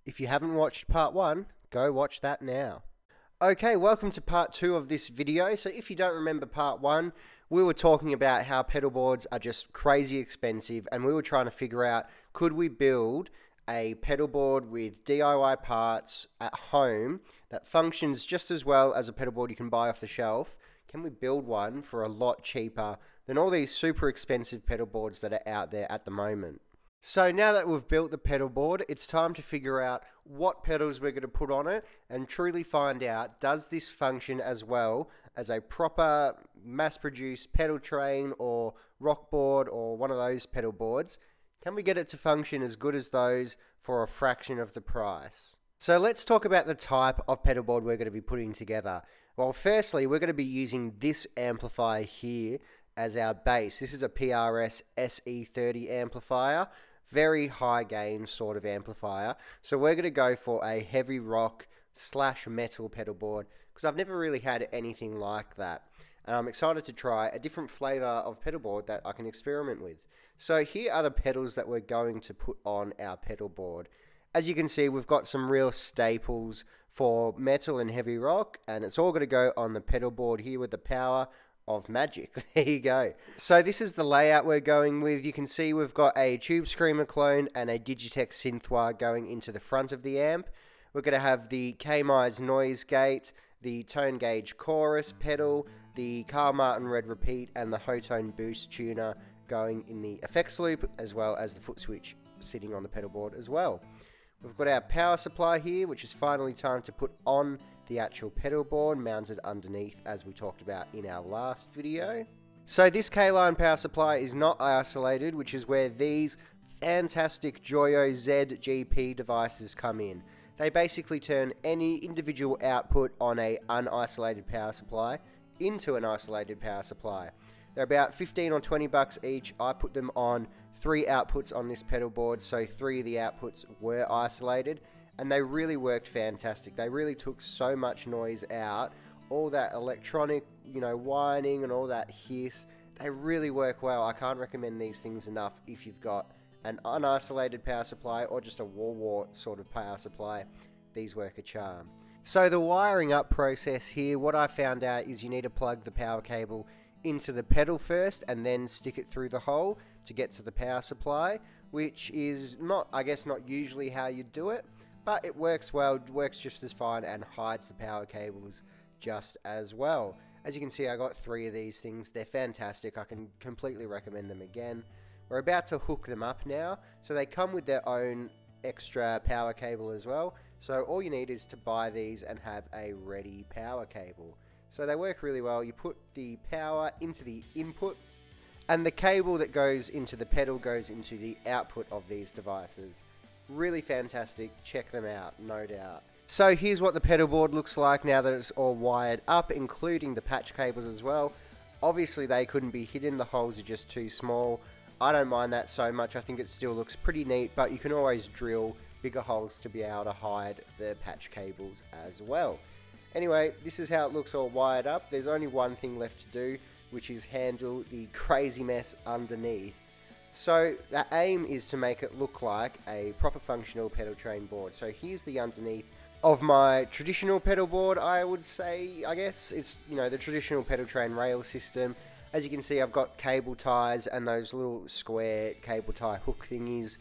If you haven't watched part 1, go watch that now. Okay, welcome to part 2 of this video. So if you don't remember part 1, we were talking about how pedal boards are just crazy expensive, and we were trying to figure out, could we build a pedal board with DIY parts at home that functions just as well as a pedal board you can buy off the shelf? Can we build one for a lot cheaper than all these super expensive pedal boards that are out there at the moment? So now that we've built the pedal board, it's time to figure out what pedals we're going to put on it and truly find out, does this function as well as a proper mass-produced pedal train or rock board or one of those pedal boards? Can we get it to function as good as those for a fraction of the price? So let's talk about the type of pedal board we're going to be putting together. Well, firstly, we're going to be using this amplifier here as our base. This is a PRS SE30 amplifier, very high gain sort of amplifier. So we're going to go for a heavy rock / metal pedal board because I've never really had anything like that. And I'm excited to try a different flavor of pedal board that I can experiment with. So here are the pedals that we're going to put on our pedal board. As you can see, we've got some real staples for metal and heavy rock, and it's all going to go on the pedal board here with the power of magic. There you go. So this is the layout we're going with. You can see we've got a Tube Screamer clone and a Digitech synthwire going into the front of the amp. We're going to have the K-Mize noise gate, the tone gauge chorus pedal, the Carl Martin Red Repeat, and the Hotone Boost tuner going in the effects loop, as well as the foot switch sitting on the pedal board as well. We've got our power supply here, which is finally time to put on the actual pedal board mounted underneath, as we talked about in our last video. So this K-Line power supply is not isolated, which is where these fantastic Joyo ZGP devices come in. They basically turn any individual output on a unisolated power supply into an isolated power supply. They're about 15 or 20 bucks each. I put them on 3 outputs on this pedal board, so 3 of the outputs were isolated, and they really worked fantastic. They really took so much noise out, all that electronic, whining and all that hiss. They really work well. I can't recommend these things enough if you've got an unisolated power supply or just a wall wart sort of power supply. These work a charm. So the wiring up process here, what I found out is you need to plug the power cable into the pedal first and then stick it through the hole to get to the power supply, which is not usually how you do it, but it works well. It works just as fine and hides the power cables just as well. As you can see, I got 3 of these things. They're fantastic. I can completely recommend them again. We're about to hook them up now, so they come with their own extra power cable as well. So all you need is to buy these and have a ready power cable. So they work really well. You put the power into the input, and the cable that goes into the pedal goes into the output of these devices. Really fantastic. Check them out, no doubt. So here's what the pedal board looks like now that it's all wired up, including the patch cables as well. Obviously they couldn't be hidden, the holes are just too small. I don't mind that so much. I think it still looks pretty neat, but you can always drill bigger holes to be able to hide the patch cables as well. Anyway, this is how it looks all wired up. There's only one thing left to do, which is handle the crazy mess underneath. So the aim is to make it look like a proper functional pedal train board. So here's the underneath of my traditional pedal board, I would say. I guess it's, the traditional pedal train rail system. As you can see, I've got cable ties and those little square cable tie hook thingies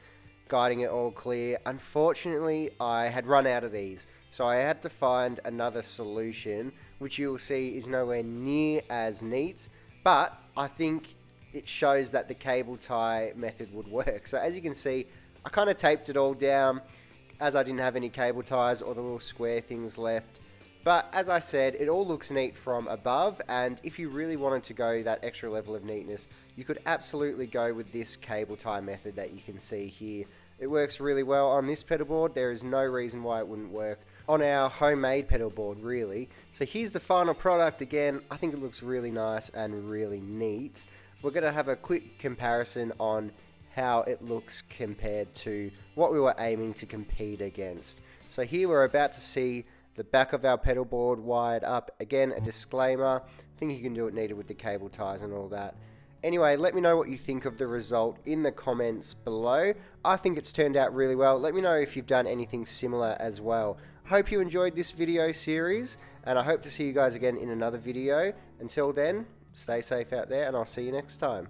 guiding it all clear. Unfortunately, I had run out of these, so I had to find another solution, which you'll see is nowhere near as neat, but I think it shows that the cable tie method would work. So as you can see, I kind of taped it all down as I didn't have any cable ties or the little square things left. But as I said, it all looks neat from above, and if you really wanted to go that extra level of neatness, you could absolutely go with this cable tie method that you can see here. It works really well on this pedal board. There is no reason why it wouldn't work on our homemade pedal board, really. So here's the final product again. I think it looks really nice and really neat. We're going to have a quick comparison on how it looks compared to what we were aiming to compete against. So here we're about to see the back of our pedal board wired up. Again, a disclaimer, I think you can do it neater with the cable ties and all that. Anyway, let me know what you think of the result in the comments below. I think it's turned out really well. Let me know if you've done anything similar as well. Hope you enjoyed this video series, and I hope to see you guys again in another video. Until then, stay safe out there, and I'll see you next time.